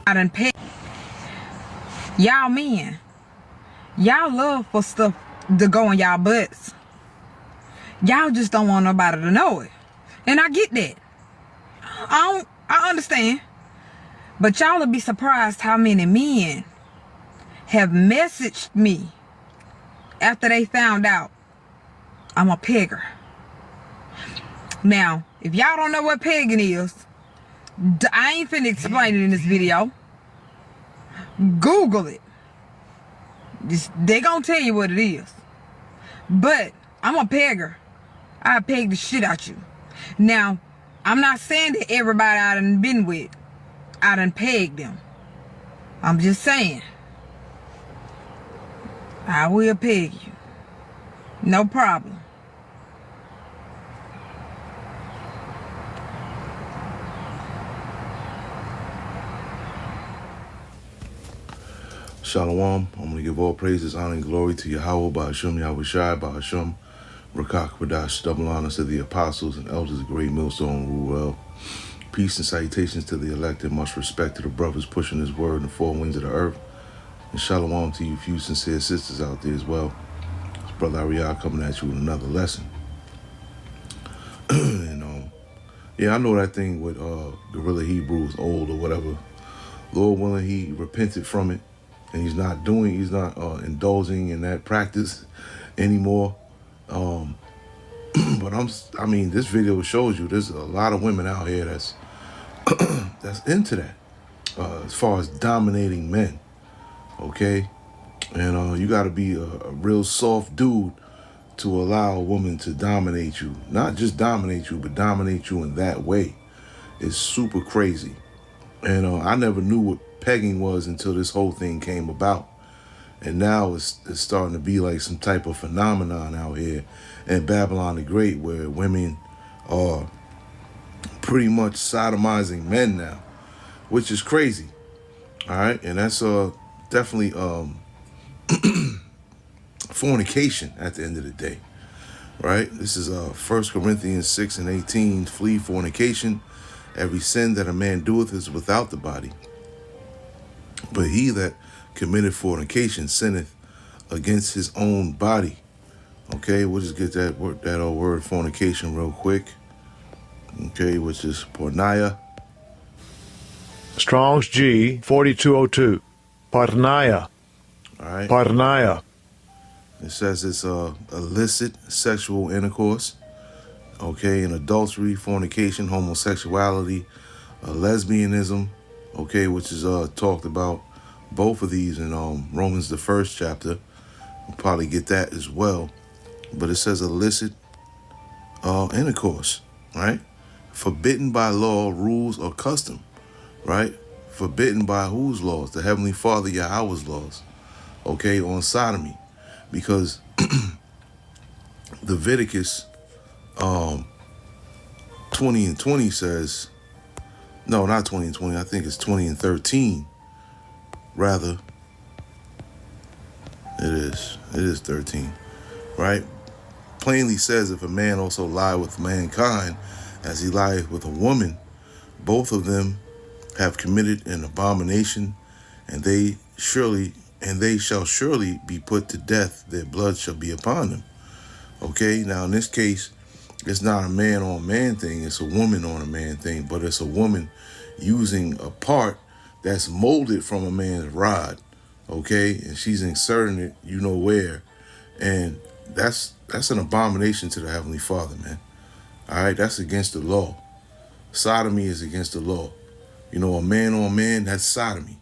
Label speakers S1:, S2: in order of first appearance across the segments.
S1: I done pay. Y'all men, y'all love for stuff to go in y'all butts. Y'all just don't want nobody to know it. And I get that. I understand. But y'all will be surprised how many men have messaged me after they found out I'm a pegger. Now, if y'all don't know what pegging is, I ain't finna explain it in this video. Google it. They gonna tell you what it is. But I'm a pegger. I peg the shit out you. Now, I'm not saying that everybody I done been with, I done pegged them. I'm just saying, I will peg you. No problem.
S2: Shalom. I'm going to give all praises, honor, and glory to YAHAWAH, BAHASHAM, YAHAWASHI, BAHASHAM, BARAK, double honors to the apostles and elders of Great Millstone rule well. Peace and salutations to the elected, much respect to the brothers pushing this word in the four winds of the earth. And shalom to you few sincere sisters out there as well. It's Brother Ariel coming at you with another lesson. And yeah, I know that thing with Gorilla Hebrew is old or whatever. Lord willing, he repented from it. And he's not indulging in that practice anymore. But I mean, this video shows you there's a lot of women out here that's that's into that, as far as dominating men. Okay, and you got to be a real soft dude to allow a woman to dominate you. Not just dominate you, but dominate you in that way. It's super crazy. And I never knew what pegging was until this whole thing came about. And now it's starting to be like some type of phenomenon out here in Babylon the Great, where women are pretty much sodomizing men now, which is crazy. All right, and that's definitely fornication at the end of the day, right? This is 1 Corinthians 6:18. Flee fornication. Every sin that a man doeth is without the body, but he that committed fornication sinneth against his own body. Okay, we'll just get that word fornication real quick. Okay, which is porneia.
S3: Strong's G 4202. Porneia.
S2: All right.
S3: Porneia.
S2: It says it's illicit sexual intercourse. Okay, and adultery, fornication, homosexuality, lesbianism. Okay, which is talked about both of these in Romans the 1st chapter. We'll probably get that as well. But it says illicit intercourse, right? Forbidden by law, rules, or custom, right? Forbidden by whose laws? The Heavenly Father Yahweh's laws, okay, on sodomy. Because Leviticus 20 and 20 says, no, not 20 and 20, I think it's 20 and 13, rather. It is 13, right? Plainly says, if a man also lie with mankind as he lieth with a woman, both of them have committed an abomination, and they shall surely be put to death. Their blood shall be upon them. Okay, now in this case, it's not a man on man thing, it's a woman on a man thing, but it's a woman using a part that's molded from a man's rod. Okay, and she's inserting it, you know where, and that's an abomination to the Heavenly Father, man. All right, that's against the law. Sodomy is against the law. You know, a man on man, that's sodomy.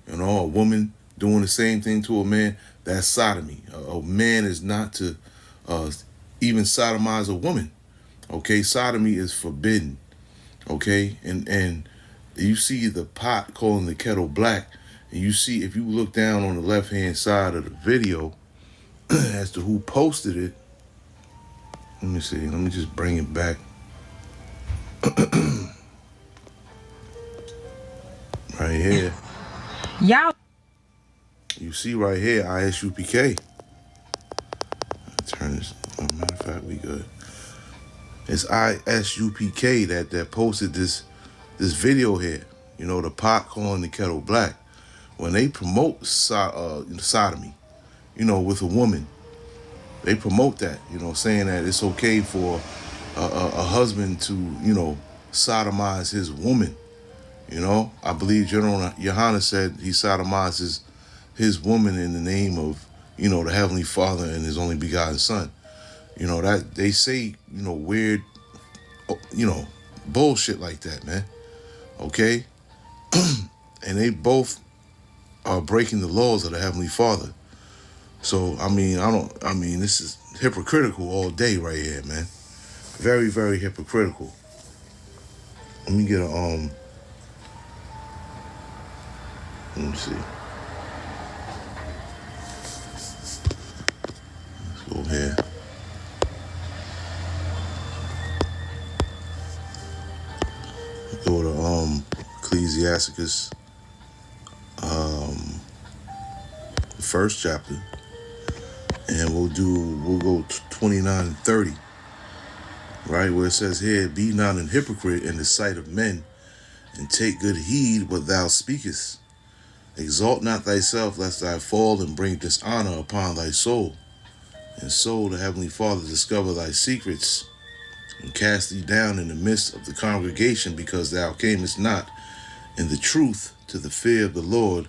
S2: You know, a woman doing the same thing to a man, that's sodomy. A man is not to even sodomize a woman. Okay, sodomy is forbidden. Okay, and you see the pot calling the kettle black, and you see, if you look down on the left-hand side of the video as to who posted it. Let me see. Let me just bring it back. Right here.
S1: Y'all.
S2: You see right here, ISUPK. Turn this. As a matter of fact, we good. It's ISUPK that posted this video here. You know, the pot calling the kettle black. When they promote sodomy, you know, with a woman, they promote that, you know, saying that it's okay for a husband to, you know, sodomize his woman. You know, I believe General Yohana said he sodomizes his woman in the name of, you know, the Heavenly Father and his only begotten Son. You know, that they say, you know, weird, you know, bullshit like that, man. Okay? And they both are breaking the laws of the Heavenly Father. So, I mean, this is hypocritical all day right here, man. Very, very hypocritical. Let me get a, let me see. Let's go here. Go to Ecclesiasticus, the first chapter, and we'll go 29 and 30, right, where it says here, "Be not an hypocrite in the sight of men, and take good heed what thou speakest. Exalt not thyself, lest thou fall and bring dishonor upon thy soul. And so the Heavenly Father discover thy secrets, and cast thee down in the midst of the congregation, because thou camest not in the truth to the fear of the Lord,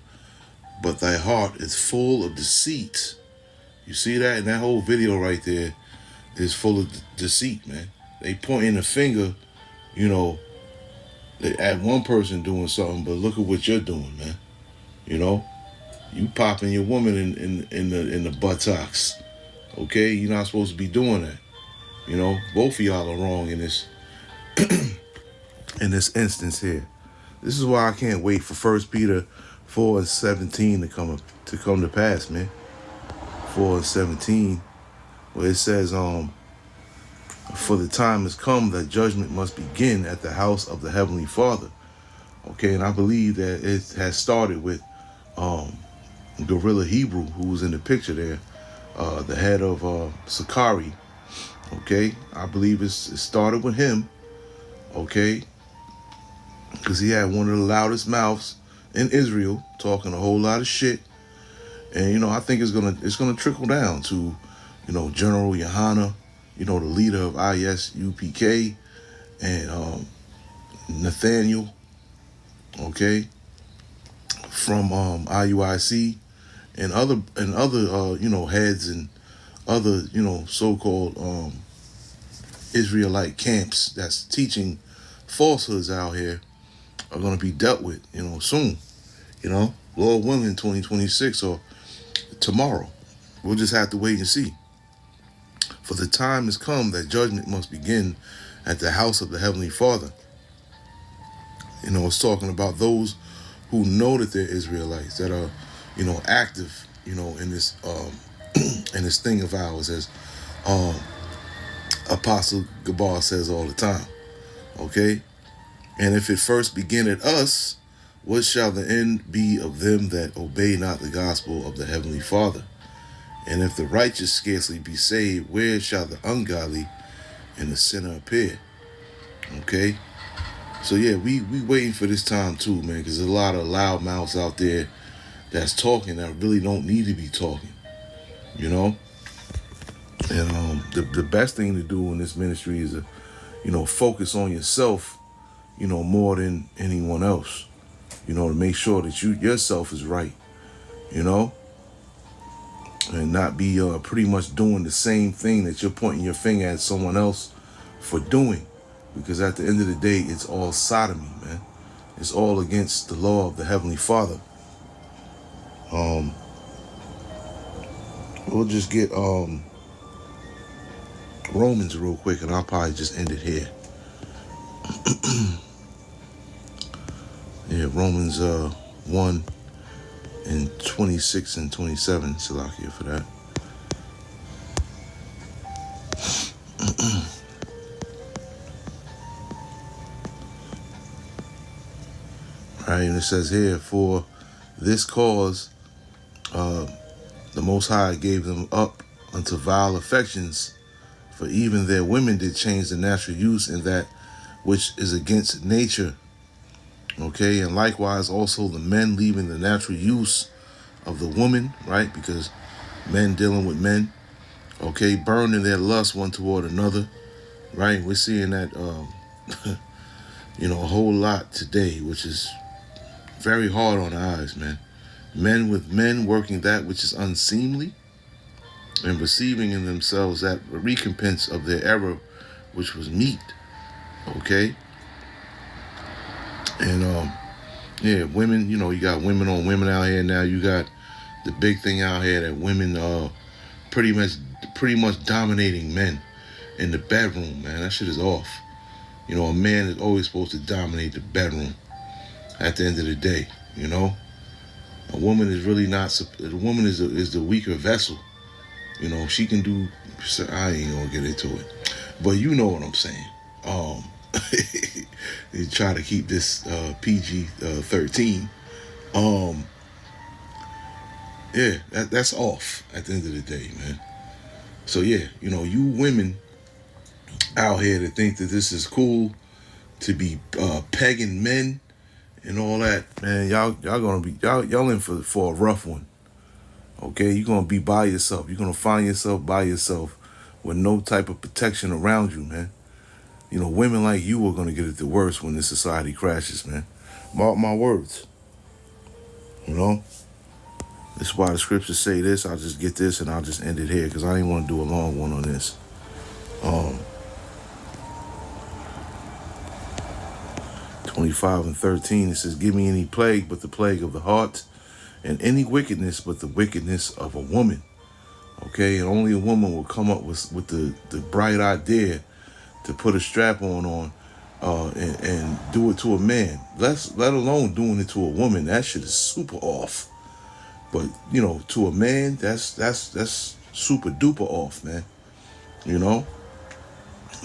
S2: but thy heart is full of deceit." You see that? And that whole video right there is full of deceit, man. They pointing a finger, you know, at one person doing something, but look at what you're doing, man. You know, you popping your woman in the buttocks. Okay, you're not supposed to be doing that. You know, both of y'all are wrong in this in this instance here. This is why I can't wait for 1 Peter 4 and 17 to come to pass, man. 4 and 17, where it says, "For the time has come that judgment must begin at the house of the Heavenly Father." Okay, and I believe that it has started with Gorilla Hebrew, who was in the picture there, the head of Sakari. Okay, I believe it started with him. Okay, because he had one of the loudest mouths in Israel, talking a whole lot of shit. And you know, I think it's gonna trickle down to, you know, General Yohana, you know, the leader of ISUPK, and Nathaniel, okay, from IUIC, and other you know, heads and other, you know, so-called Israelite camps that's teaching falsehoods out here are going to be dealt with, you know, soon. You know, Lord willing, 2026 or tomorrow. We'll just have to wait and see. "For the time has come that judgment must begin at the house of the Heavenly Father." You know, it's talking about those who know that they're Israelites, that are, you know, active, you know, in this in this thing of ours, as Apostle Gabar says all the time. Okay? "And if it first begin at us, what shall the end be of them that obey not the gospel of the Heavenly Father? And if the righteous scarcely be saved, where shall the ungodly and the sinner appear?" Okay? So yeah, we waiting for this time too, man, because there's a lot of loud mouths out there that's talking that really don't need to be talking, you know? And the best thing to do in this ministry is to, you know, focus on yourself, you know, more than anyone else. You know, to make sure that yourself is right, you know, and not be pretty much doing the same thing that you're pointing your finger at someone else for doing, because at the end of the day, it's all sodomy, man. It's all against the law of the Heavenly Father. We'll just get Romans real quick, and I'll probably just end it here. Yeah, Romans 1 and 26 and 27, Salakia for that. All right, and it says here, "For this cause the Most High gave them up unto vile affections, for even their women did change the natural use in that which is against nature. Okay, and likewise also the men leaving the natural use of the woman, right? Because men dealing with men, okay, burning their lust one toward another, right? We're seeing that, you know, a whole lot today, which is very hard on the eyes, man. Men with men working that which is unseemly and receiving in themselves that recompense of their error, which was meat, okay? And, yeah, women, you know, you got women on women out here now. You got the big thing out here that women pretty much dominating men in the bedroom, man. That shit is off. You know, a man is always supposed to dominate the bedroom at the end of the day, you know. A woman is really not, a woman is the weaker vessel. You know, she can do, I ain't gonna get into it. But you know what I'm saying. You try to keep this PG-13. Yeah, that's off at the end of the day, man. So yeah, you know, you women out here that think that this is cool to be pegging men and all that, man, y'all gonna be y'all in for a rough one. Okay, you're gonna be by yourself. You're gonna find yourself by yourself with no type of protection around you, man. You know, women like you are gonna get it the worst when this society crashes, man. Mark my words. You know? That's why the scriptures say this. I'll just get this and I'll just end it here because I didn't want to do a long one on this. 25 and 13, it says, give me any plague but the plague of the heart, and any wickedness but the wickedness of a woman. Okay, and only a woman will come up with the bright idea to put a strap on and do it to a man. Let alone doing it to a woman. That shit is super off. But you know, to a man, that's super duper off, man. You know,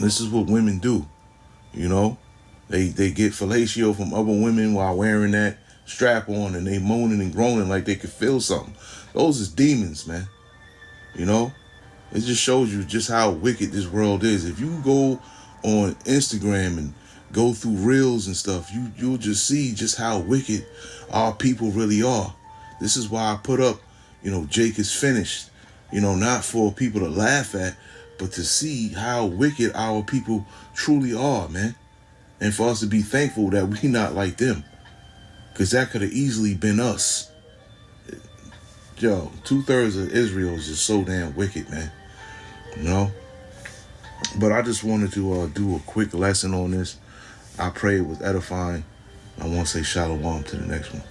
S2: this is what women do. You know, they get fellatio from other women while wearing that strap on, and they moaning and groaning like they could feel something. Those is demons, man. You know, it just shows you just how wicked this world is. If you go on Instagram and go through reels and stuff, you'll just see just how wicked our people really are. This is why I put up, you know, Jake is finished. You know, not for people to laugh at, but to see how wicked our people truly are, man. And for us to be thankful that we not like them. Because that could have easily been us. Yo, 2/3 of Israel is just so damn wicked, man. You know? But I just wanted to do a quick lesson on this. I pray it was edifying. I want to say shalom to the next one.